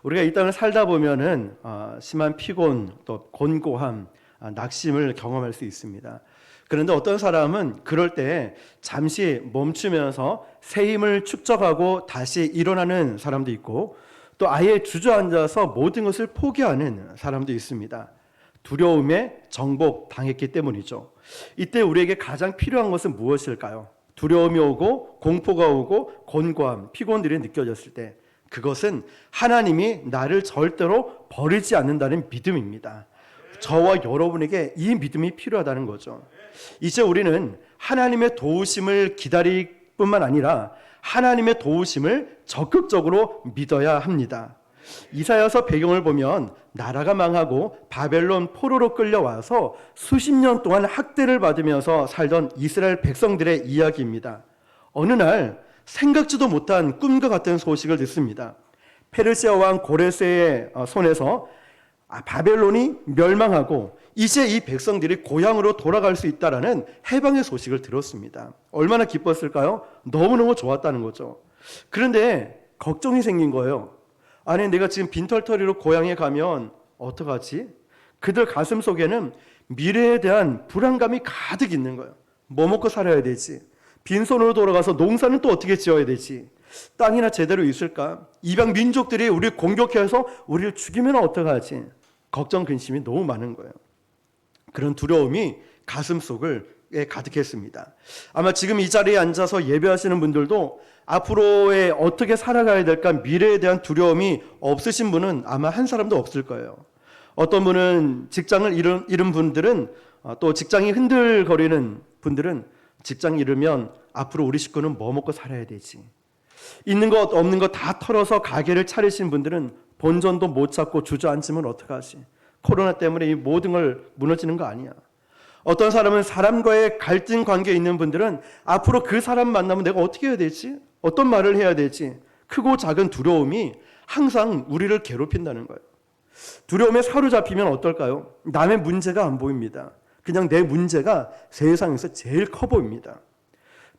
우리가 이 땅을 살다 보면은 심한 피곤, 또 곤고함, 낙심을 경험할 수 있습니다. 그런데 어떤 사람은 그럴 때 잠시 멈추면서 새 힘을 축적하고 다시 일어나는 사람도 있고, 또 아예 주저앉아서 모든 것을 포기하는 사람도 있습니다. 두려움에 정복당했기 때문이죠. 이때 우리에게 가장 필요한 것은 무엇일까요? 두려움이 오고 공포가 오고 곤고함, 피곤들이 느껴졌을 때 그것은 하나님이 나를 절대로 버리지 않는다는 믿음입니다. 저와 여러분에게 이 믿음이 필요하다는 거죠. 이제 우리는 하나님의 도우심을 기다릴 뿐만 아니라 하나님의 도우심을 적극적으로 믿어야 합니다. 이사야서 배경을 보면 나라가 망하고 바벨론 포로로 끌려와서 수십 년 동안 학대를 받으면서 살던 이스라엘 백성들의 이야기입니다. 어느 날 생각지도 못한 꿈과 같은 소식을 듣습니다. 페르시아 왕 고레스의 손에서 바벨론이 멸망하고 이제 이 백성들이 고향으로 돌아갈 수 있다라는 해방의 소식을 들었습니다. 얼마나 기뻤을까요? 너무너무 좋았다는 거죠. 그런데 걱정이 생긴 거예요. 아니, 내가 지금 빈털터리로 고향에 가면 어떡하지? 그들 가슴 속에는 미래에 대한 불안감이 가득 있는 거예요. 뭐 먹고 살아야 되지? 빈손으로 돌아가서 농사는 또 어떻게 지어야 되지? 땅이나 제대로 있을까? 이방 민족들이 우리를 공격해서 우리를 죽이면 어떡하지? 걱정, 근심이 너무 많은 거예요. 그런 두려움이 가슴 속에 가득했습니다. 아마 지금 이 자리에 앉아서 예배하시는 분들도 앞으로의 어떻게 살아가야 될까 미래에 대한 두려움이 없으신 분은 아마 한 사람도 없을 거예요. 어떤 분은 직장을 잃은 분들은, 또 직장이 흔들거리는 분들은 직장 잃으면 앞으로 우리 식구는 뭐 먹고 살아야 되지? 있는 것 없는 것 다 털어서 가게를 차리신 분들은 본전도 못 찾고 주저앉으면 어떡하지? 코로나 때문에 이 모든 걸 무너지는 거 아니야. 어떤 사람은 사람과의 갈등 관계에 있는 분들은 앞으로 그 사람 만나면 내가 어떻게 해야 되지? 어떤 말을 해야 되지? 크고 작은 두려움이 항상 우리를 괴롭힌다는 거예요. 두려움에 사로잡히면 어떨까요? 남의 문제가 안 보입니다. 그냥 내 문제가 세상에서 제일 커 보입니다.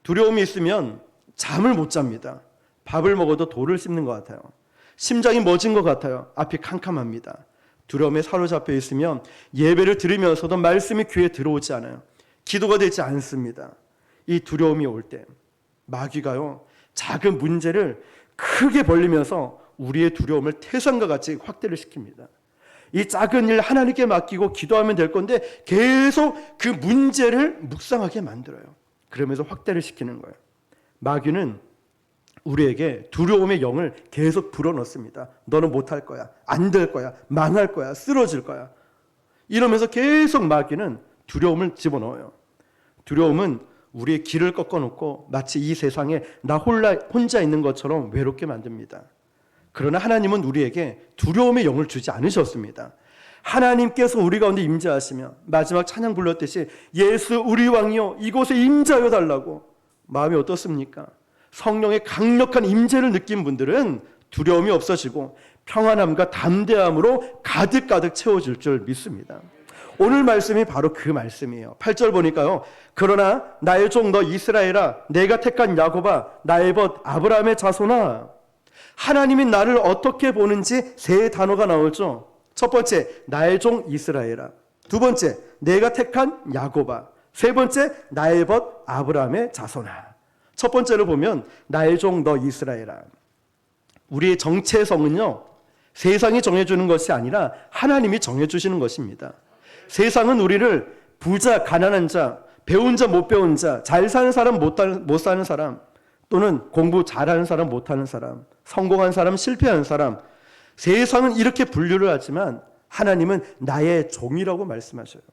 두려움이 있으면 잠을 못 잡니다. 밥을 먹어도 돌을 씹는 것 같아요. 심장이 멎은 것 같아요. 앞이 캄캄합니다. 두려움에 사로잡혀 있으면 예배를 들으면서도 말씀이 귀에 들어오지 않아요. 기도가 되지 않습니다. 이 두려움이 올 때 마귀가요, 작은 문제를 크게 벌리면서 우리의 두려움을 태산과 같이 확대를 시킵니다. 이 작은 일 하나님께 맡기고 기도하면 될 건데 계속 그 문제를 묵상하게 만들어요. 그러면서 확대를 시키는 거예요. 마귀는 우리에게 두려움의 영을 계속 불어넣습니다. 너는 못할 거야, 안 될 거야, 망할 거야, 쓰러질 거야. 이러면서 계속 마귀는 두려움을 집어넣어요. 두려움은 우리의 길을 꺾어놓고 마치 이 세상에 나 혼자 있는 것처럼 외롭게 만듭니다. 그러나 하나님은 우리에게 두려움의 영을 주지 않으셨습니다. 하나님께서 우리 가운데 임재하시며 마지막 찬양 불렀듯이 예수 우리 왕이여 이곳에 임재하여 달라고. 마음이 어떻습니까? 성령의 강력한 임재를 느낀 분들은 두려움이 없어지고 평안함과 담대함으로 가득가득 채워질 줄 믿습니다. 오늘 말씀이 바로 그 말씀이에요. 8절 보니까요. 그러나 나의 종 너 이스라엘아, 내가 택한 야곱아, 나의 벗 아브라함의 자손아. 하나님이 나를 어떻게 보는지 세 단어가 나오죠. 첫 번째, 나의 종 이스라엘아. 두 번째, 내가 택한 야곱아. 세 번째, 나의 벗 아브라함의 자손아. 첫 번째로 보면 나의 종 너 이스라엘아. 우리의 정체성은요, 세상이 정해주는 것이 아니라 하나님이 정해주시는 것입니다. 세상은 우리를 부자, 가난한 자, 배운 자, 못 배운 자, 잘 사는 사람, 못 사는 사람, 또는 공부 잘하는 사람, 못하는 사람, 성공한 사람, 실패한 사람, 세상은 이렇게 분류를 하지만 하나님은 나의 종이라고 말씀하셔요.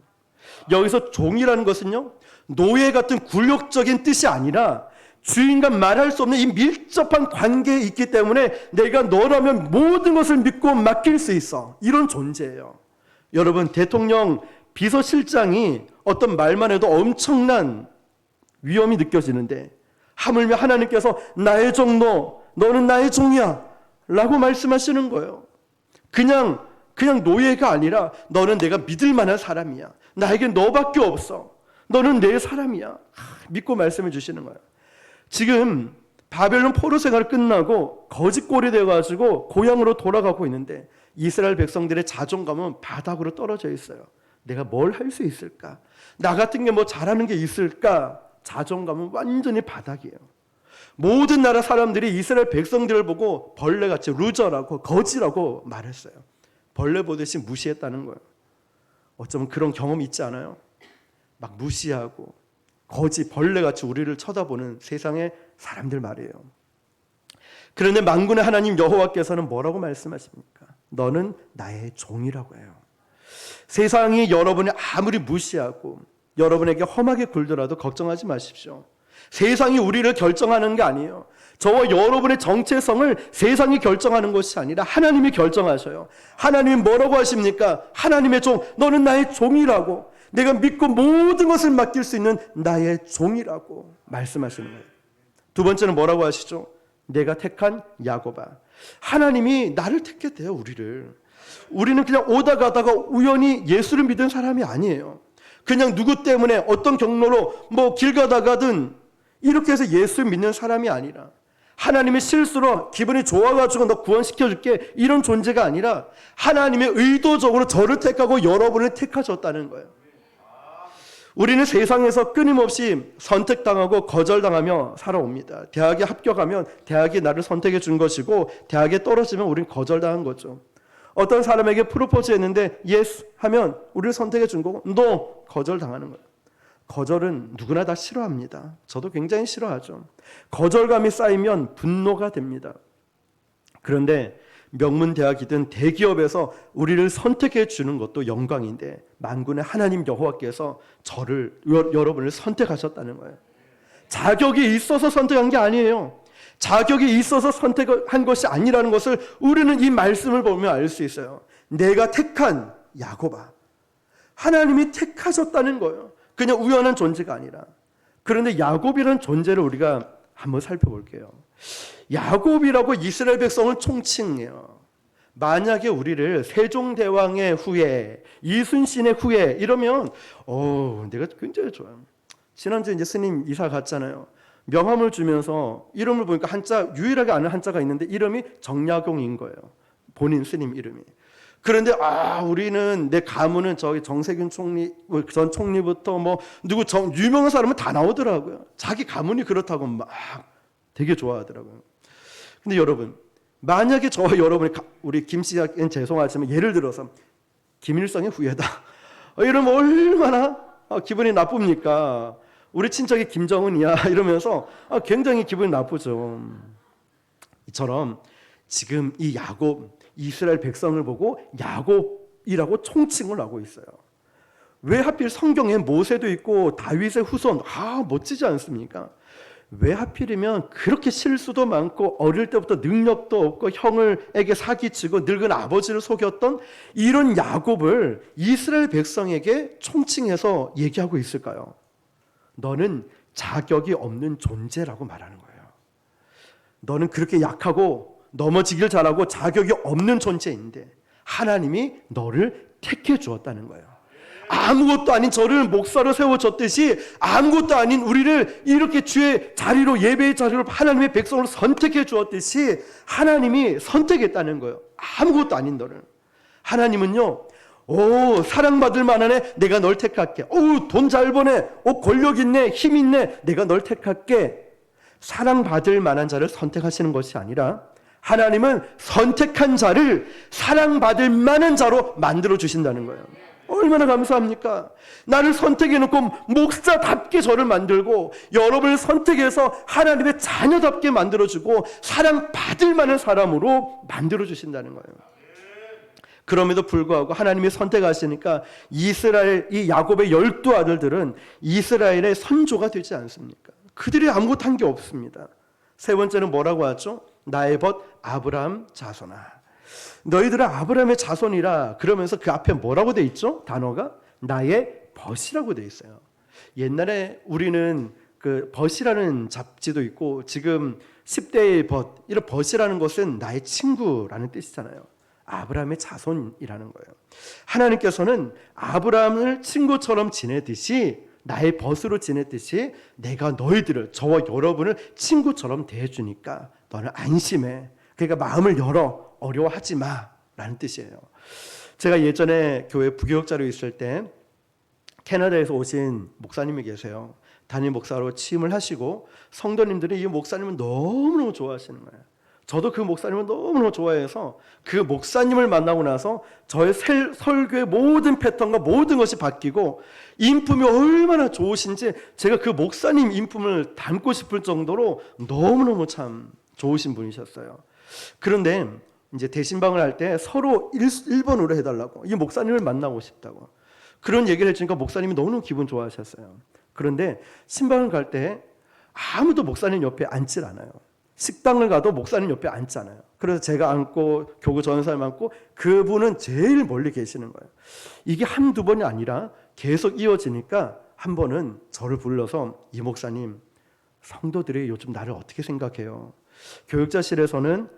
여기서 종이라는 것은요, 노예 같은 굴욕적인 뜻이 아니라 주인과 말할 수 없는 이 밀접한 관계에 있기 때문에 내가 너라면 모든 것을 믿고 맡길 수 있어. 이런 존재예요. 여러분, 대통령 비서실장이 어떤 말만 해도 엄청난 위험이 느껴지는데 하물며 하나님께서 나의 종 너는 나의 종이야 라고 말씀하시는 거예요. 그냥 노예가 아니라 너는 내가 믿을 만한 사람이야. 나에겐 너밖에 없어. 너는 내 사람이야. 믿고 말씀해 주시는 거예요. 지금 바벨론 포로 생활 끝나고 거짓골이 되어가지고 고향으로 돌아가고 있는데 이스라엘 백성들의 자존감은 바닥으로 떨어져 있어요. 내가 뭘 할 수 있을까? 나 같은 게 뭐 잘하는 게 있을까? 자존감은 완전히 바닥이에요. 모든 나라 사람들이 이스라엘 백성들을 보고 벌레같이 루저라고 거지라고 말했어요. 벌레 보듯이 무시했다는 거예요. 어쩌면 그런 경험 있지 않아요? 막 무시하고 거지 벌레같이 우리를 쳐다보는 세상의 사람들 말이에요. 그런데 만군의 하나님 여호와께서는 뭐라고 말씀하십니까? 너는 나의 종이라고 해요. 세상이 여러분을 아무리 무시하고 여러분에게 험하게 굴더라도 걱정하지 마십시오. 세상이 우리를 결정하는 게 아니에요. 저와 여러분의 정체성을 세상이 결정하는 것이 아니라 하나님이 결정하셔요. 하나님이 뭐라고 하십니까? 하나님의 종, 너는 나의 종이라고, 내가 믿고 모든 것을 맡길 수 있는 나의 종이라고 말씀하시는 거예요. 두 번째는 뭐라고 하시죠? 내가 택한 야곱아. 하나님이 나를 택했대요. 우리는 그냥 오다 가다가 우연히 예수를 믿은 사람이 아니에요. 그냥 누구 때문에 어떤 경로로 뭐 길 가다가든 이렇게 해서 예수 믿는 사람이 아니라, 하나님의 실수로 기분이 좋아가지고 너 구원시켜줄게 이런 존재가 아니라 하나님의 의도적으로 저를 택하고 여러분을 택하셨다는 거예요. 우리는 세상에서 끊임없이 선택당하고 거절당하며 살아옵니다. 대학에 합격하면 대학이 나를 선택해 준 것이고, 대학에 떨어지면 우리는 거절당한 거죠. 어떤 사람에게 프로포즈 했는데 yes 하면 우리를 선택해 준 거고, no 거절당하는 거예요. 거절은 누구나 다 싫어합니다. 저도 굉장히 싫어하죠. 거절감이 쌓이면 분노가 됩니다. 그런데 명문대학이든 대기업에서 우리를 선택해 주는 것도 영광인데, 만군의 하나님 여호와께서 여러분을 선택하셨다는 거예요. 자격이 있어서 선택한 게 아니에요. 자격이 있어서 선택한 것이 아니라는 것을 우리는 이 말씀을 보면 알 수 있어요. 내가 택한 야곱아. 하나님이 택하셨다는 거예요. 그냥 우연한 존재가 아니라. 그런데 야곱이라는 존재를 우리가 한번 살펴볼게요. 야곱이라고 이스라엘 백성을 총칭해요. 만약에 우리를 세종대왕의 후예, 이순신의 후예 이러면 내가 굉장히 좋아요. 지난주에 이제 스님 이사 갔잖아요. 명함을 주면서 이름을 보니까 한자, 유일하게 아는 한자가 있는데 이름이 정약용인 거예요. 본인 스님 이름이. 그런데 우리는, 내 가문은 저기 정세균 총리 전 총리부터 뭐 누구 유명한 사람은 다 나오더라고요. 자기 가문이 그렇다고 막 되게 좋아하더라고요. 근데 여러분, 만약에 저와 여러분이, 우리 김 씨는 죄송하지만 예를 들어서 김일성의 후예다 이러면 얼마나 기분이 나쁩니까? 우리 친척이 김정은이야 이러면서 굉장히 기분이 나쁘죠. 이처럼 지금 이 야곱, 이스라엘 백성을 보고 야곱이라고 총칭을 하고 있어요. 왜 하필 성경에 모세도 있고 다윗의 후손, 멋지지 않습니까? 왜 하필이면 그렇게 실수도 많고 어릴 때부터 능력도 없고 형을에게 사기치고 늙은 아버지를 속였던 이런 야곱을 이스라엘 백성에게 총칭해서 얘기하고 있을까요? 너는 자격이 없는 존재라고 말하는 거예요. 너는 그렇게 약하고 넘어지길 잘하고 자격이 없는 존재인데 하나님이 너를 택해 주었다는 거예요. 아무것도 아닌 저를 목사로 세워줬듯이 아무것도 아닌 우리를 이렇게 주의 자리로, 예배의 자리로 하나님의 백성으로 선택해 주었듯이 하나님이 선택했다는 거예요. 아무것도 아닌 너를. 하나님은요, 사랑받을 만하네, 내가 널 택할게. 돈 잘 버네, 권력 있네, 힘 있네, 내가 널 택할게. 사랑받을 만한 자를 선택하시는 것이 아니라 하나님은 선택한 자를 사랑받을 만한 자로 만들어 주신다는 거예요. 얼마나 감사합니까? 나를 선택해놓고 목사답게 저를 만들고 여러분을 선택해서 하나님의 자녀답게 만들어주고 사랑받을 만한 사람으로 만들어주신다는 거예요. 그럼에도 불구하고 하나님이 선택하시니까 이스라엘, 이 야곱의 12아들들은 이스라엘의 선조가 되지 않습니까? 그들이 아무것도 한 게 없습니다. 세 번째는 뭐라고 하죠? 나의 벗 아브라함 자손아. 너희들은 아브라함의 자손이라 그러면서 그 앞에 뭐라고 돼 있죠? 단어가 나의 벗이라고 돼 있어요. 옛날에 우리는 그 벗이라는 잡지도 있고 지금 10대의 벗, 이런 벗이라는 것은 나의 친구라는 뜻이잖아요. 아브라함의 자손이라는 거예요. 하나님께서는 아브라함을 친구처럼 지내듯이 나의 벗으로 지냈듯이 내가 너희들을, 저와 여러분을 친구처럼 대해주니까 너는 안심해. 그러니까 마음을 열어. 어려워하지 마 라는 뜻이에요. 제가 예전에 교회 부교육자로 있을 때 캐나다에서 오신 목사님이 계세요. 담임 목사로 취임을 하시고 성도님들이 이 목사님을 너무너무 좋아하시는 거예요. 저도 그 목사님을 너무너무 좋아해서 그 목사님을 만나고 나서 저의 설교의 모든 패턴과 모든 것이 바뀌고 인품이 얼마나 좋으신지 제가 그 목사님 인품을 닮고 싶을 정도로 너무너무 참 좋으신 분이셨어요. 그런데 이제 대신방을 할 때 서로 1번으로 해달라고, 이 목사님을 만나고 싶다고 그런 얘기를 해주니까 목사님이 너무너무 기분 좋아하셨어요. 그런데 신방을 갈 때 아무도 목사님 옆에 앉질 않아요. 식당을 가도 목사님 옆에 앉잖아요. 그래서 제가 앉고 교구 전사님 앉고 그분은 제일 멀리 계시는 거예요. 이게 한두 번이 아니라 계속 이어지니까 한 번은 저를 불러서 이 목사님, 성도들이 요즘 나를 어떻게 생각해요? 교육자실에서는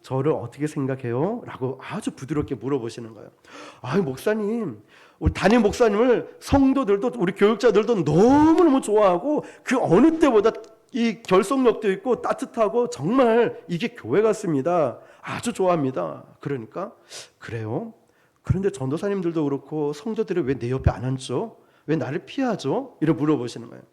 저를 어떻게 생각해요? 라고 아주 부드럽게 물어보시는 거예요. 목사님, 우리 담임 목사님을 성도들도 우리 교육자들도 너무너무 좋아하고 그 어느 때보다 이 결속력도 있고 따뜻하고 정말 이게 교회 같습니다. 아주 좋아합니다. 그러니까 그래요? 그런데 전도사님들도 그렇고 성도들이 왜 내 옆에 안 앉죠? 왜 나를 피하죠? 이렇게 물어보시는 거예요.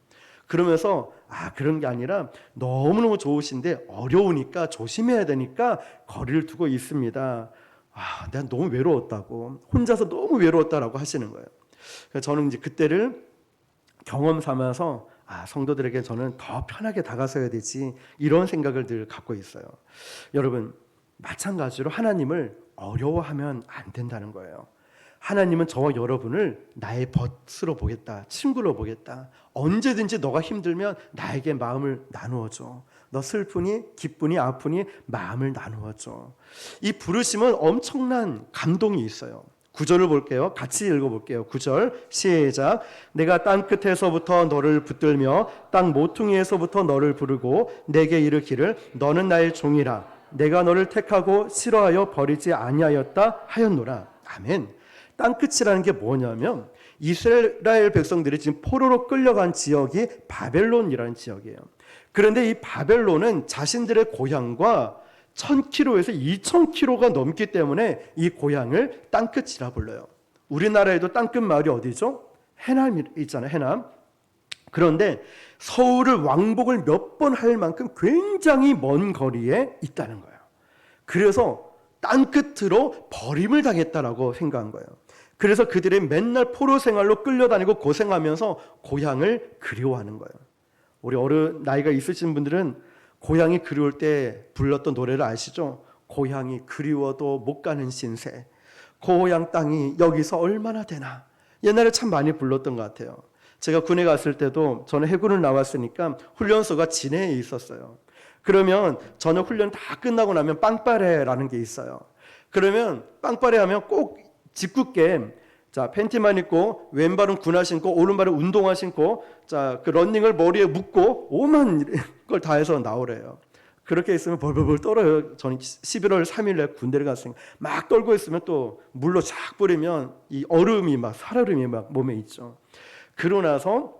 그러면서 그런 게 아니라 너무너무 좋으신데 어려우니까 조심해야 되니까 거리를 두고 있습니다. 내가 너무 외로웠다고, 혼자서 너무 외로웠다라고 하시는 거예요. 그래서 저는 이제 그때를 경험 삼아서 성도들에게 저는 더 편하게 다가서야 되지, 이런 생각을 늘 갖고 있어요. 여러분, 마찬가지로 하나님을 어려워하면 안 된다는 거예요. 하나님은 저와 여러분을 나의 벗으로 보겠다, 친구로 보겠다. 언제든지 너가 힘들면 나에게 마음을 나누어줘. 너 슬프니 기쁘니 아프니 마음을 나누어줘. 이 부르심은 엄청난 감동이 있어요. 9절을 볼게요. 같이 읽어볼게요. 9절 시작. 내가 땅 끝에서부터 너를 붙들며 땅 모퉁이에서부터 너를 부르고 내게 이르기를 너는 나의 종이라. 내가 너를 택하고 싫어하여 버리지 아니하였다 하였노라. 아멘. 땅끝이라는 게 뭐냐면 이스라엘 백성들이 지금 포로로 끌려간 지역이 바벨론이라는 지역이에요. 그런데 이 바벨론은 자신들의 고향과 1000km에서 2000km가 넘기 때문에 이 고향을 땅끝이라 불러요. 우리나라에도 땅끝 마을이 어디죠? 해남 있잖아요. 해남. 그런데 서울을 왕복을 몇 번 할 만큼 굉장히 먼 거리에 있다는 거예요. 그래서 땅끝으로 버림을 당했다라고 생각한 거예요. 그래서 그들이 맨날 포로 생활로 끌려다니고 고생하면서 고향을 그리워하는 거예요. 우리 어른 나이가 있으신 분들은 고향이 그리울 때 불렀던 노래를 아시죠? 고향이 그리워도 못 가는 신세, 고향 땅이 여기서 얼마나 되나. 옛날에 참 많이 불렀던 것 같아요. 제가 군에 갔을 때도 저는 해군을 나왔으니까 훈련소가 진해에 있었어요. 그러면 저녁 훈련 다 끝나고 나면 빵빠레라는 게 있어요. 그러면 빵빠레 하면 꼭 짓궂게 팬티만 입고 왼발은 군화 신고 오른발은 운동화 신고 그 러닝을 머리에 묶고 오만 걸 다 해서 나오래요. 그렇게 있으면 벌벌벌 떨어요. 저는 11월 3일에 군대를 갔으니까 막 떨고 있으면 또 물로 쫙 뿌리면 이 얼음이 막 살얼음이 막 몸에 있죠. 그러고 나서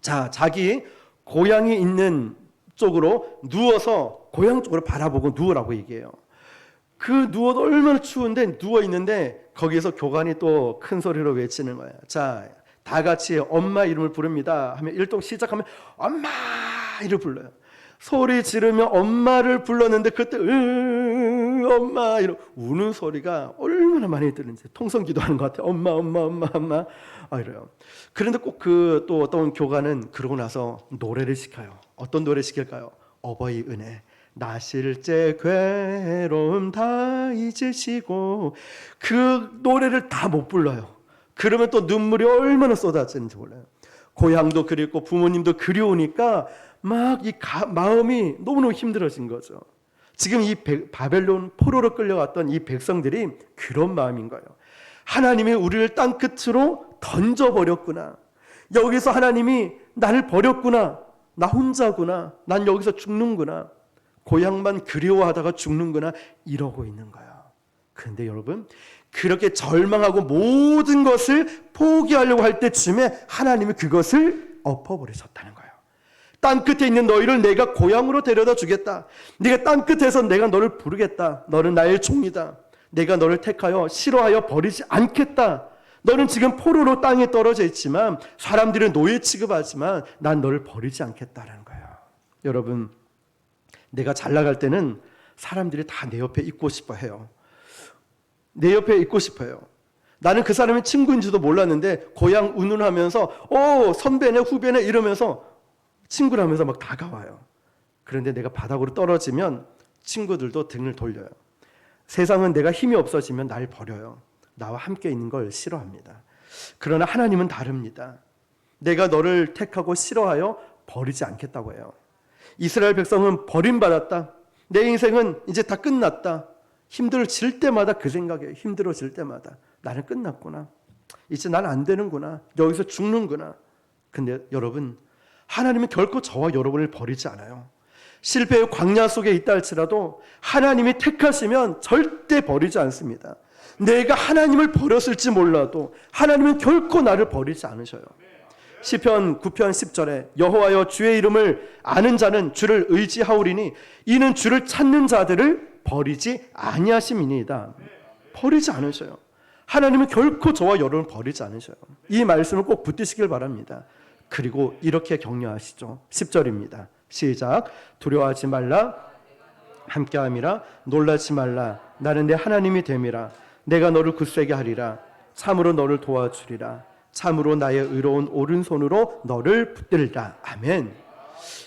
자기 고향이 있는 쪽으로 누워서 고향 쪽으로 바라보고 누우라고 얘기해요. 그 누워도 얼마나 추운데 누워 있는데 거기에서 교관이 또 큰 소리로 외치는 거예요. 다 같이 엄마 이름을 부릅니다 하면 일동 시작하면 엄마 이를 불러요. 소리 지르며 엄마를 불렀는데 그때 엄마 이러 우는 소리가 얼마나 많이 들리는지 통성기도하는 것 같아요. 엄마 이래요. 그런데 꼭 또 어떤 교관은 그러고 나서 노래를 시켜요. 어떤 노래 시킬까요? 어버이 은혜. 나실제 괴로움 다 잊으시고. 그 노래를 다 못 불러요. 그러면 또 눈물이 얼마나 쏟아지는지 몰라요. 고향도 그립고 부모님도 그리우니까 막 이 마음이 너무너무 힘들어진 거죠. 지금 이 바벨론 포로로 끌려갔던 이 백성들이 그런 마음인 거예요. 하나님이 우리를 땅끝으로 던져버렸구나. 여기서 하나님이 나를 버렸구나. 나 혼자구나. 난 여기서 죽는구나. 고향만 그리워하다가 죽는구나. 이러고 있는 거예요. 그런데 여러분, 그렇게 절망하고 모든 것을 포기하려고 할 때쯤에 하나님이 그것을 엎어버리셨다는 거예요. 땅 끝에 있는 너희를 내가 고향으로 데려다 주겠다. 네가 땅 끝에서 내가 너를 부르겠다. 너는 나의 종이다. 내가 너를 택하여 싫어하여 버리지 않겠다. 너는 지금 포로로 땅에 떨어져 있지만 사람들은 노예 취급하지만 난 너를 버리지 않겠다라는 거예요. 여러분, 내가 잘 나갈 때는 사람들이 다 내 옆에 있고 싶어 해요. 내 옆에 있고 싶어요. 나는 그 사람이 친구인지도 몰랐는데 고향 운운하면서 선배네 후배네 이러면서 친구라면서 막 다가와요. 그런데 내가 바닥으로 떨어지면 친구들도 등을 돌려요. 세상은 내가 힘이 없어지면 날 버려요. 나와 함께 있는 걸 싫어합니다. 그러나 하나님은 다릅니다. 내가 너를 택하고 싫어하여 버리지 않겠다고 해요. 이스라엘 백성은 버림받았다. 내 인생은 이제 다 끝났다. 힘들어질 때마다 그 생각이에요. 힘들어질 때마다 나는 끝났구나. 이제 난 안 되는구나. 여기서 죽는구나. 근데 여러분, 하나님은 결코 저와 여러분을 버리지 않아요. 실패의 광야 속에 있다 할지라도 하나님이 택하시면 절대 버리지 않습니다. 내가 하나님을 버렸을지 몰라도 하나님은 결코 나를 버리지 않으셔요. 시편 9편 10절에 여호와여 주의 이름을 아는 자는 주를 의지하오리니 이는 주를 찾는 자들을 버리지 아니하심이니이다. 버리지 않으셔요. 하나님은 결코 저와 여러분을 버리지 않으셔요. 이 말씀을 꼭 붙드시길 바랍니다. 그리고 이렇게 격려하시죠. 10절입니다. 시작. 두려워하지 말라 함께함이라 놀라지 말라 나는 내 하나님이 됨이라 내가 너를 굳세게 하리라 참으로 너를 도와주리라 참으로 나의 의로운 오른손으로 너를 붙들리라. 아멘.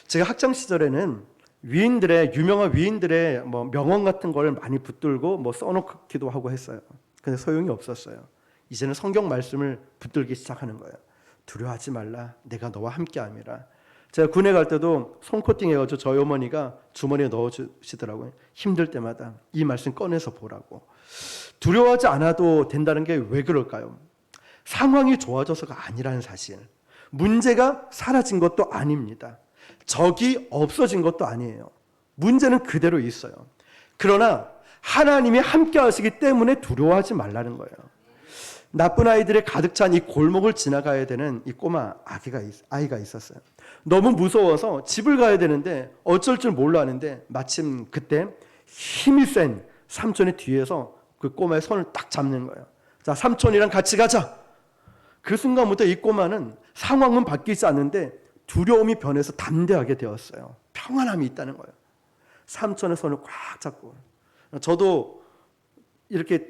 제가 학창 시절에는 위인들의 유명한 위인들의 명언 같은 걸 많이 붙들고 써놓기도 하고 했어요. 근데 소용이 없었어요. 이제는 성경 말씀을 붙들기 시작하는 거예요. 두려워하지 말라 내가 너와 함께함이라. 제가 군에 갈 때도 손코팅 해가지고 저희 어머니가 주머니에 넣어주시더라고요. 힘들 때마다 이 말씀 꺼내서 보라고. 두려워하지 않아도 된다는 게 왜 그럴까요? 상황이 좋아져서가 아니라는 사실. 문제가 사라진 것도 아닙니다. 적이 없어진 것도 아니에요. 문제는 그대로 있어요. 그러나 하나님이 함께 하시기 때문에 두려워하지 말라는 거예요. 나쁜 아이들에 가득 찬 이 골목을 지나가야 되는 이 꼬마 아이가 있었어요. 너무 무서워서 집을 가야 되는데 어쩔 줄 몰랐는데 마침 그때 힘이 센 삼촌의 뒤에서 그 꼬마의 손을 딱 잡는 거예요. 자, 삼촌이랑 같이 가자. 그 순간부터 이 꼬마는 상황은 바뀌지 않는데 두려움이 변해서 담대하게 되었어요. 평안함이 있다는 거예요. 삼촌의 손을 꽉 잡고. 저도 이렇게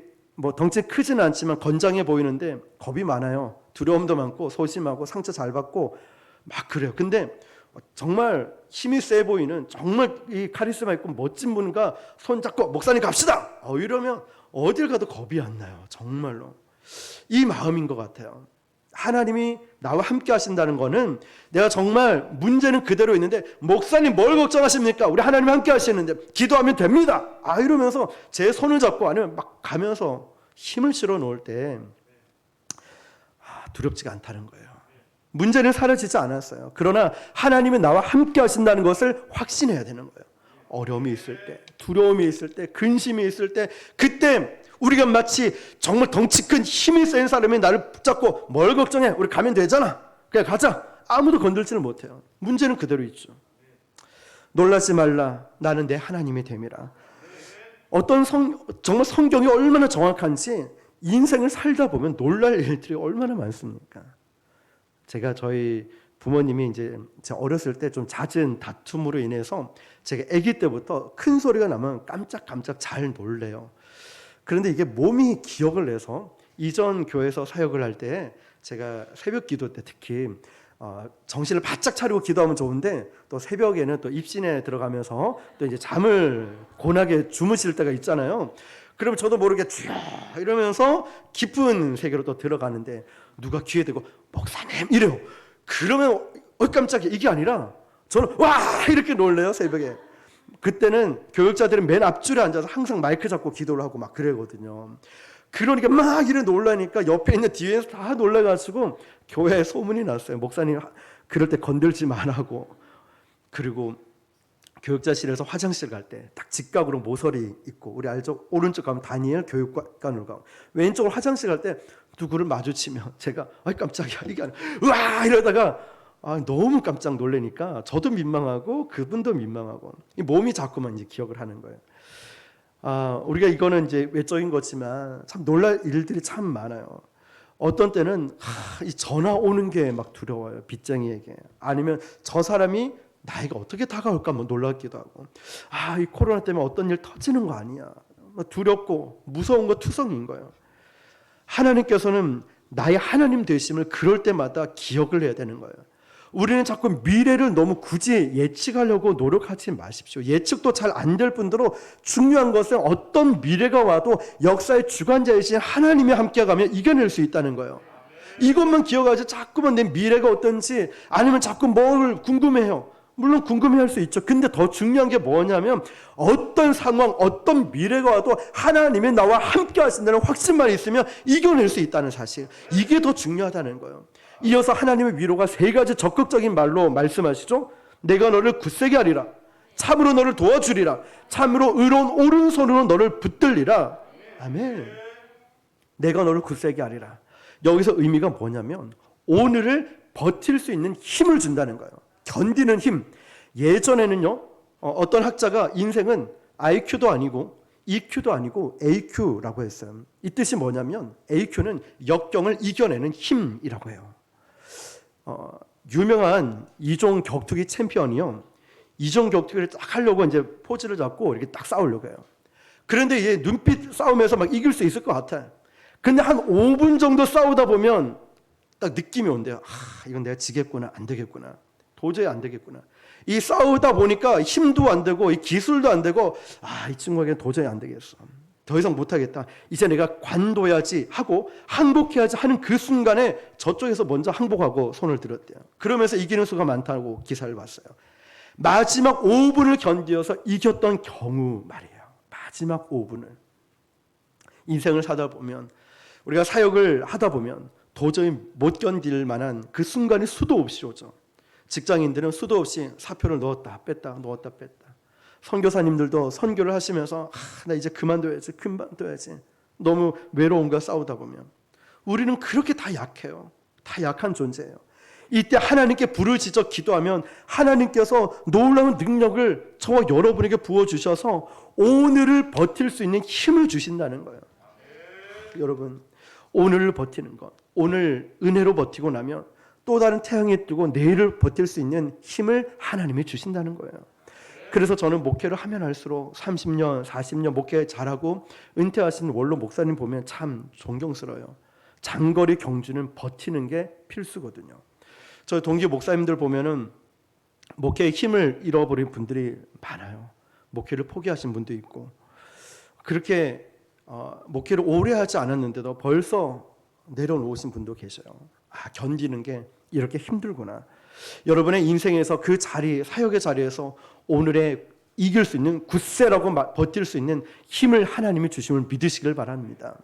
덩치 크지는 않지만 건장해 보이는데 겁이 많아요. 두려움도 많고 소심하고 상처 잘 받고 막 그래요. 근데 정말 힘이 세 보이는 정말 이 카리스마 있고 멋진 분과 손 잡고 목사님 갑시다. 이러면 어딜 가도 겁이 안 나요. 정말로. 이 마음인 것 같아요. 하나님이 나와 함께 하신다는 거는 내가 정말 문제는 그대로 있는데 목사님 뭘 걱정하십니까? 우리 하나님 함께 하시는데 기도하면 됩니다. 이러면서 제 손을 잡고 아니면 막 가면서 힘을 실어 놓을 때 두렵지가 않다는 거예요. 문제는 사라지지 않았어요. 그러나 하나님이 나와 함께 하신다는 것을 확신해야 되는 거예요. 어려움이 있을 때, 두려움이 있을 때, 근심이 있을 때, 그때 우리가 마치 정말 덩치 큰 힘이 센 사람이 나를 붙잡고 뭘 걱정해? 우리 가면 되잖아. 그냥 가자. 아무도 건들지는 못해요. 문제는 그대로 있죠. 놀라지 말라. 나는 내 하나님이 됨이라. 정말 성경이 얼마나 정확한지 인생을 살다 보면 놀랄 일들이 얼마나 많습니까? 제가 저희 부모님이 이제 제가 어렸을 때 좀 잦은 다툼으로 인해서 제가 아기 때부터 큰 소리가 나면 깜짝깜짝 잘 놀래요. 그런데 이게 몸이 기억을 내서 이전 교회에서 사역을 할 때 제가 새벽 기도 때 특히 정신을 바짝 차리고 기도하면 좋은데 또 새벽에는 또 입신에 들어가면서 또 이제 잠을 고나게 주무실 때가 있잖아요. 그러면 저도 모르게 쥐어 이러면서 깊은 세계로 또 들어가는데 누가 귀에 대고 목사님 이래요. 그러면 깜짝이야. 이게 아니라 저는 와 이렇게 놀래요. 새벽에. 그때는 교육자들은 맨 앞줄에 앉아서 항상 마이크 잡고 기도를 하고 막 그러거든요. 그러니까 막 이래 놀라니까 옆에 있는 뒤에서 다 놀라가지고 교회에 소문이 났어요. 목사님 그럴 때 건들지 말라고. 그리고 교육자실에서 화장실 갈 때 딱 직각으로 모서리 있고, 우리 알죠? 오른쪽 가면 다니엘 교육관으로 가고, 왼쪽으로 화장실 갈 때 누구를 마주치면 제가 깜짝이야 이게 아니라 으아 이러다가 너무 깜짝 놀라니까 저도 민망하고 그분도 민망하고, 이 몸이 자꾸만 이제 기억을 하는 거예요. 우리가 이거는 이제 외적인 거지만 참 놀랄 일들이 참 많아요. 어떤 때는 이 전화 오는 게 막 두려워요. 빚쟁이에게. 아니면 저 사람이 나이가 어떻게 다가올까 뭐 놀랍기도 하고, 이 코로나 때문에 어떤 일 터지는 거 아니야, 두렵고 무서운 거 투성인 거예요. 하나님께서는 나의 하나님 되심을 그럴 때마다 기억을 해야 되는 거예요. 우리는 자꾸 미래를 너무 굳이 예측하려고 노력하지 마십시오. 예측도 잘 안 될 뿐더러 중요한 것은 어떤 미래가 와도 역사의 주관자이신 하나님이 함께 가면 이겨낼 수 있다는 거예요. 이것만 기억하지 자꾸만 내 미래가 어떤지, 아니면 자꾸 뭘 궁금해해요. 물론 궁금해할 수 있죠. 근데 더 중요한 게 뭐냐면 어떤 상황, 어떤 미래가 와도 하나님이 나와 함께 하신다는 확신만 있으면 이겨낼 수 있다는 사실, 이게 더 중요하다는 거예요. 이어서 하나님의 위로가 세 가지 적극적인 말로 말씀하시죠. 내가 너를 굳세게 하리라, 참으로 너를 도와주리라, 참으로 의로운 오른손으로 너를 붙들리라. 아멘. 내가 너를 굳세게 하리라. 여기서 의미가 뭐냐면 오늘을 버틸 수 있는 힘을 준다는 거예요. 견디는 힘. 예전에는요, 어떤 학자가 인생은 IQ도 아니고 EQ도 아니고 AQ라고 했어요. 이 뜻이 뭐냐면 AQ는 역경을 이겨내는 힘이라고 해요. 유명한 이종 격투기 챔피언이요, 이종 격투기를 딱 하려고 이제 포즈를 잡고 이렇게 딱 싸우려고 해요. 그런데 얘 눈빛 싸움에서 막 이길 수 있을 것 같아. 근데 한 5분 정도 싸우다 보면 딱 느낌이 온대요. 이건 내가 지겠구나, 안 되겠구나, 도저히 안 되겠구나. 이 싸우다 보니까 힘도 안 되고 이 기술도 안 되고, 이 친구에게는 도저히 안 되겠어, 더 이상 못하겠다, 이제 내가 관둬야지 하고 항복해야지 하는 그 순간에 저쪽에서 먼저 항복하고 손을 들었대요. 그러면서 이기는 수가 많다고 기사를 봤어요. 마지막 5분을 견디어서 이겼던 경우 말이에요. 마지막 5분을. 인생을 사다 보면, 우리가 사역을 하다 보면 도저히 못 견딜 만한 그 순간이 수도 없이 오죠. 직장인들은 수도 없이 사표를 넣었다 뺐다 넣었다 뺐다. 선교사님들도 선교를 하시면서 나 이제 그만둬야지 너무 외로움과 싸우다 보면, 우리는 그렇게 다 약해요. 다 약한 존재예요. 이때 하나님께 부르짖어 기도하면 하나님께서 놀라운 능력을 저와 여러분에게 부어주셔서 오늘을 버틸 수 있는 힘을 주신다는 거예요. 여러분, 오늘을 버티는 것, 오늘 은혜로 버티고 나면 또 다른 태양이 뜨고 내일을 버틸 수 있는 힘을 하나님이 주신다는 거예요. 그래서 저는 목회를 하면 할수록 30년, 40년 목회 잘하고 은퇴하신 원로 목사님 보면 참 존경스러워요. 장거리 경주는 버티는 게 필수거든요. 저 동기 목사님들 보면은 목회의 힘을 잃어버린 분들이 많아요. 목회를 포기하신 분도 있고, 그렇게 목회를 오래 하지 않았는데도 벌써 내려놓으신 분도 계셔요. 견디는 게 이렇게 힘들구나. 여러분의 인생에서 그 자리, 사역의 자리에서 오늘의 이길 수 있는, 굳세라고 버틸 수 있는 힘을 하나님이 주심을 믿으시길 바랍니다.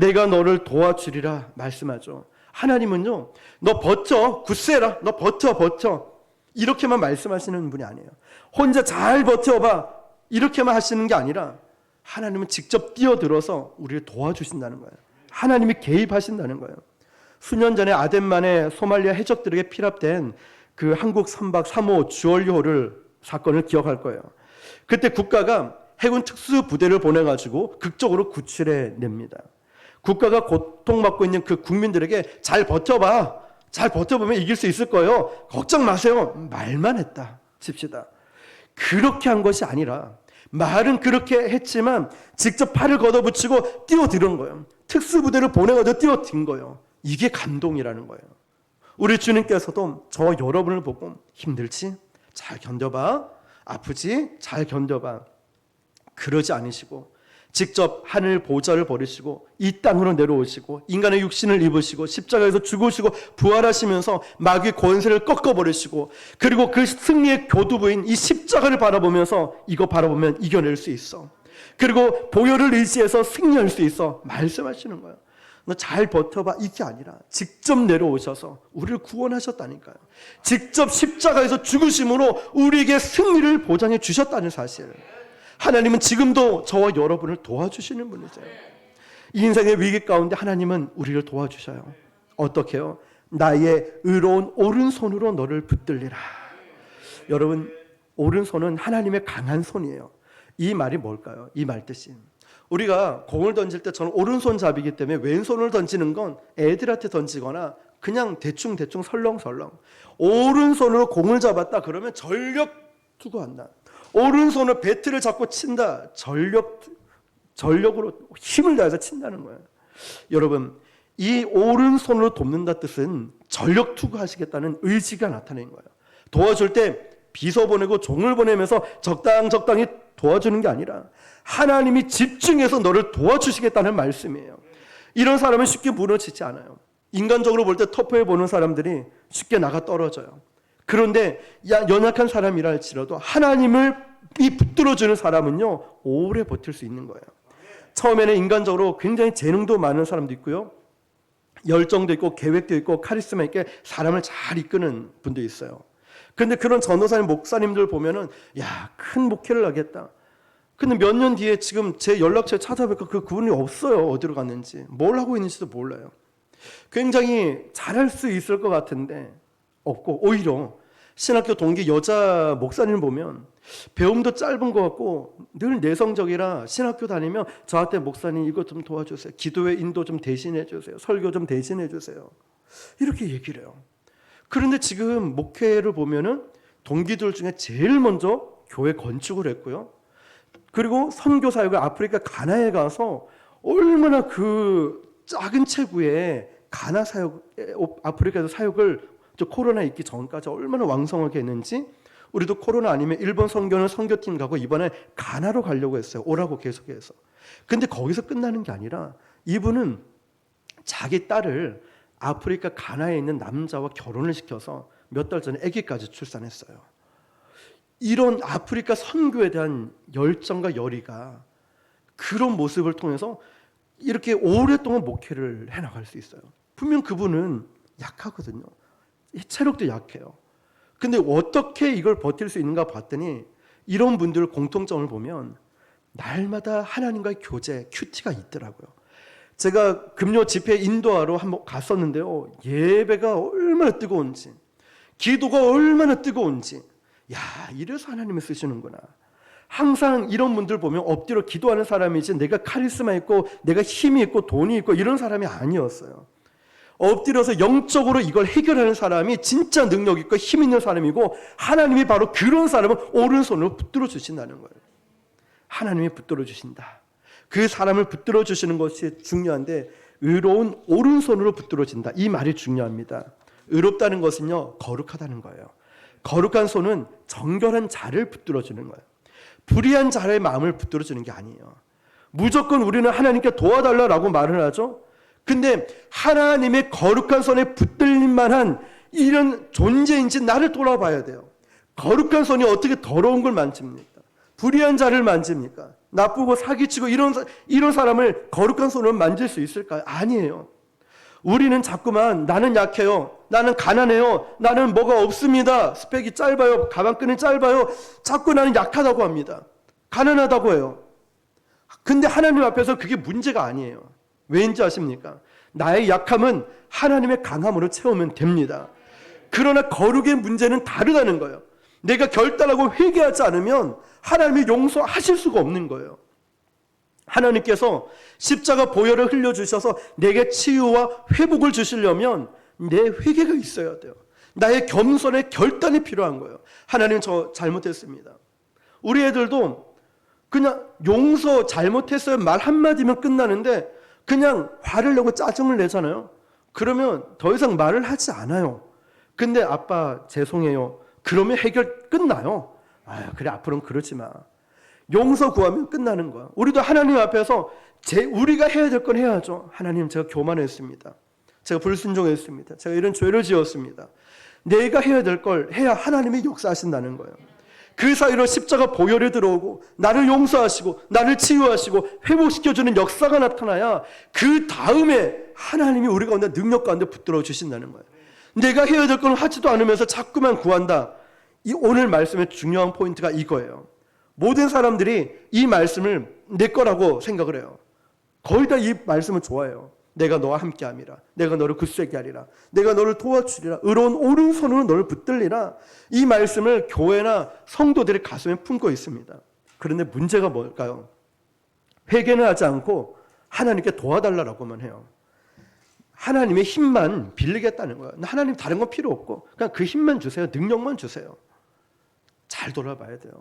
내가 너를 도와주리라 말씀하죠. 하나님은요, 너 버텨, 굳세라, 너 버텨 이렇게만 말씀하시는 분이 아니에요. 혼자 잘 버텨봐 이렇게만 하시는 게 아니라 하나님은 직접 뛰어들어서 우리를 도와주신다는 거예요. 하나님이 개입하신다는 거예요. 수년 전에 아덴만의 소말리아 해적들에게 피랍된 그 한국 선박 3호 주얼리호를 사건을 기억할 거예요. 그때 국가가 해군 특수부대를 보내가지고 극적으로 구출해 냅니다. 국가가 고통받고 있는 그 국민들에게 잘 버텨봐, 잘 버텨보면 이길 수 있을 거예요, 걱정 마세요, 말만 했다 칩시다. 그렇게 한 것이 아니라, 말은 그렇게 했지만 직접 팔을 걷어붙이고 뛰어드는 거예요. 특수부대를 보내가지고 뛰어든 거예요. 이게 감동이라는 거예요. 우리 주님께서도 저와 여러분을 보고 힘들지? 잘 견뎌봐. 아프지? 잘 견뎌봐. 그러지 않으시고 직접 하늘 보좌를 버리시고 이 땅으로 내려오시고 인간의 육신을 입으시고 십자가에서 죽으시고 부활하시면서 마귀의 권세를 꺾어버리시고, 그리고 그 승리의 교두부인 이 십자가를 바라보면서 이거 바라보면 이겨낼 수 있어, 그리고 보혈을 의지해서 승리할 수 있어 말씀하시는 거예요. 너 잘 버텨봐, 이게 아니라 직접 내려오셔서 우리를 구원하셨다니까요. 직접 십자가에서 죽으심으로 우리에게 승리를 보장해 주셨다는 사실. 하나님은 지금도 저와 여러분을 도와주시는 분이세요. 인생의 위기 가운데 하나님은 우리를 도와주셔요. 어떻게요? 나의 의로운 오른손으로 너를 붙들리라. 여러분, 오른손은 하나님의 강한 손이에요. 이 말이 뭘까요? 이 말 뜻이, 우리가 공을 던질 때 저는 오른손잡이기 때문에 왼손을 던지는 건 애들한테 던지거나 그냥 대충 설렁설렁. 오른손으로 공을 잡았다 그러면 전력 투구한다. 오른손으로 배트를 잡고 친다. 전력으로 힘을 다해서 친다는 거예요. 여러분, 이 오른손으로 돕는다 뜻은 전력 투구하시겠다는 의지가 나타낸 거예요. 도와줄 때 비서 보내고 종을 보내면서 적당히 도와주는 게 아니라 하나님이 집중해서 너를 도와주시겠다는 말씀이에요. 이런 사람은 쉽게 무너지지 않아요. 인간적으로 볼 때 터프해 보는 사람들이 쉽게 나가 떨어져요. 그런데 연약한 사람이라 할지라도 하나님을 붙들어주는 사람은요, 오래 버틸 수 있는 거예요. 처음에는 인간적으로 굉장히 재능도 많은 사람도 있고요, 열정도 있고 계획도 있고 카리스마 있게 사람을 잘 이끄는 분도 있어요. 그런데 그런 전도사님, 목사님들 보면은 큰 목회를 하겠다. 근데 몇 년 뒤에 지금 제 연락처에 찾아보니까 그분이 없어요. 어디로 갔는지, 뭘 하고 있는지도 몰라요. 굉장히 잘할 수 있을 것 같은데 없고, 오히려 신학교 동기 여자 목사님을 보면 배움도 짧은 것 같고 늘 내성적이라 신학교 다니면 저한테 목사님 이거 좀 도와주세요. 기도회 인도 좀 대신해 주세요. 설교 좀 대신해 주세요. 이렇게 얘기를 해요. 그런데 지금 목회를 보면은 동기들 중에 제일 먼저 교회 건축을 했고요. 그리고 선교 사역을 아프리카 가나에 가서 얼마나 그 작은 체구에 가나 사역, 아프리카에서 사역을 코로나 있기 전까지 얼마나 왕성하게 했는지, 우리도 코로나 아니면 일본 선교는 선교팀 가고 이번에 가나로 가려고 했어요. 오라고 계속해서. 근데 거기서 끝나는 게 아니라 이분은 자기 딸을 아프리카 가나에 있는 남자와 결혼을 시켜서 몇 달 전에 아기까지 출산했어요. 이런 아프리카 선교에 대한 열정과 열의가 그런 모습을 통해서 이렇게 오랫동안 목회를 해나갈 수 있어요. 분명 그분은 약하거든요. 체력도 약해요. 근데 어떻게 이걸 버틸 수 있는가 봤더니 이런 분들 공통점을 보면 날마다 하나님과의 교제, 큐티가 있더라고요. 제가 금요 집회 인도하러 한번 갔었는데요, 예배가 얼마나 뜨거운지, 기도가 얼마나 뜨거운지, 이래서 하나님을 쓰시는구나. 항상 이런 분들 보면 엎드려 기도하는 사람이지 내가 카리스마 있고 내가 힘이 있고 돈이 있고 이런 사람이 아니었어요. 엎드려서 영적으로 이걸 해결하는 사람이 진짜 능력 있고 힘 있는 사람이고, 하나님이 바로 그런 사람을 오른손으로 붙들어 주신다는 거예요. 하나님이 붙들어 주신다. 그 사람을 붙들어 주시는 것이 중요한데, 의로운 오른손으로 붙들어진다, 이 말이 중요합니다. 의롭다는 것은요, 거룩하다는 거예요. 거룩한 손은 정결한 자를 붙들어 주는 거예요. 불의한 자의 마음을 붙들어 주는 게 아니에요. 무조건 우리는 하나님께 도와달라고 말을 하죠. 근데 하나님의 거룩한 손에 붙들릴 만한 이런 존재인지 나를 돌아봐야 돼요. 거룩한 손이 어떻게 더러운 걸 만집니까? 불의한 자를 만집니까? 나쁘고 사기치고 이런 사람을 거룩한 손으로 만질 수 있을까요? 아니에요. 우리는 자꾸만 나는 약해요, 나는 가난해요, 나는 뭐가 없습니다, 스펙이 짧아요, 가방끈이 짧아요, 자꾸 나는 약하다고 합니다. 가난하다고 해요. 근데 하나님 앞에서 그게 문제가 아니에요. 왜인지 아십니까? 나의 약함은 하나님의 강함으로 채우면 됩니다. 그러나 거룩의 문제는 다르다는 거예요. 내가 결단하고 회개하지 않으면 하나님이 용서하실 수가 없는 거예요. 하나님께서 십자가 보혈을 흘려주셔서 내게 치유와 회복을 주시려면 내 회개가 있어야 돼요. 나의 겸손의 결단이 필요한 거예요. 하나님, 저 잘못했습니다. 우리 애들도 그냥 용서 잘못했어요 말 한마디면 끝나는데 그냥 화를 내고 짜증을 내잖아요. 그러면 더 이상 말을 하지 않아요. 근데 아빠 죄송해요, 그러면 해결 끝나요. 그래, 앞으로는 그러지 마. 용서 구하면 끝나는 거야. 우리도 하나님 앞에서 우리가 해야 될 건 해야죠. 하나님, 제가 교만했습니다. 제가 불순종했습니다. 제가 이런 죄를 지었습니다. 내가 해야 될 걸 해야 하나님이 역사하신다는 거예요. 그 사이로 십자가 보혈이 들어오고 나를 용서하시고 나를 치유하시고 회복시켜주는 역사가 나타나야 그 다음에 하나님이 우리 가운데 능력 가운데 붙들어 주신다는 거예요. 내가 해야 될 건 하지도 않으면서 자꾸만 구한다. 이 오늘 말씀의 중요한 포인트가 이거예요. 모든 사람들이 이 말씀을 내 거라고 생각을 해요. 거의 다 이 말씀을 좋아해요. 내가 너와 함께함이라. 내가 너를 굳세게 하리라. 내가 너를 도와주리라. 의로운 오른손으로 너를 붙들리라. 이 말씀을 교회나 성도들의 가슴에 품고 있습니다. 그런데 문제가 뭘까요? 회개는 하지 않고 하나님께 도와달라고만 해요. 하나님의 힘만 빌리겠다는 거예요. 하나님 다른 건 필요 없고 그냥 그 힘만 주세요. 능력만 주세요. 잘 돌아봐야 돼요.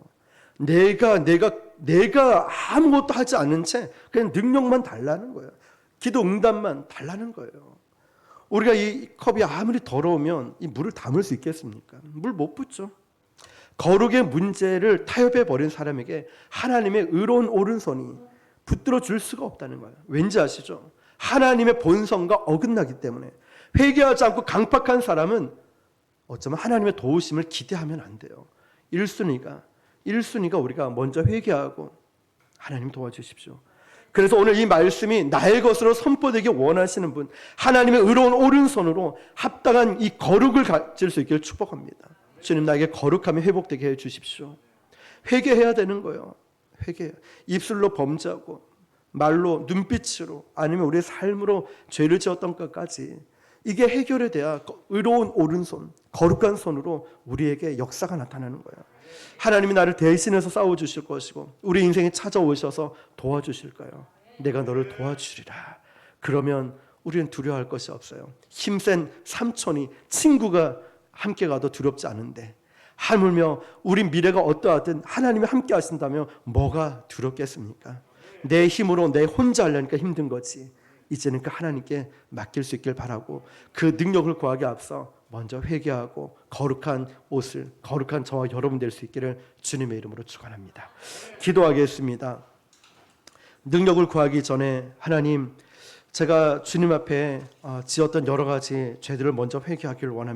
내가 아무것도 하지 않은 채 그냥 능력만 달라는 거예요. 기도 응답만 달라는 거예요. 우리가 이 컵이 아무리 더러우면 이 물을 담을 수 있겠습니까? 물 못 붓죠. 거룩의 문제를 타협해 버린 사람에게 하나님의 의로운 오른손이 붙들어 줄 수가 없다는 거예요. 왠지 아시죠? 하나님의 본성과 어긋나기 때문에 회개하지 않고 강팍한 사람은 어쩌면 하나님의 도우심을 기대하면 안 돼요. 1순위가 우리가 먼저 회개하고 하나님 도와주십시오. 그래서 오늘 이 말씀이 나의 것으로 선포되기 원하시는 분, 하나님의 의로운 오른손으로 합당한 이 거룩을 가질 수 있기를 축복합니다. 주님, 나에게 거룩함이 회복되게 해주십시오. 회개해야 되는 거예요. 회개. 입술로 범죄하고 말로 눈빛으로 아니면 우리의 삶으로 죄를 지었던 것까지 이게 해결이 돼야 의로운 오른손, 거룩한 손으로 우리에게 역사가 나타나는 거예요. 하나님이 나를 대신해서 싸워주실 것이고 우리 인생에 찾아오셔서 도와주실 거예요. 내가 너를 도와주리라. 그러면 우리는 두려워할 것이 없어요. 힘센 삼촌이 친구가 함께 가도 두렵지 않은데 하물며 우리 미래가 어떠하든 하나님이 함께 하신다면 뭐가 두렵겠습니까? 내 힘으로 내 혼자 하려니까 힘든 거지. 이제는 그 하나님께 맡길 수 있길 바라고 그 능력을 구하기 앞서 먼저 회개하고 거룩한 옷을 거룩한 저와 여러분 될 수 있기를 주님의 이름으로 축원합니다. 기도하겠습니다. 능력을 구하기 전에 하나님, 제가 주님 앞에 지었던 여러 가지 죄들을 먼저 회개하기를 원합니다.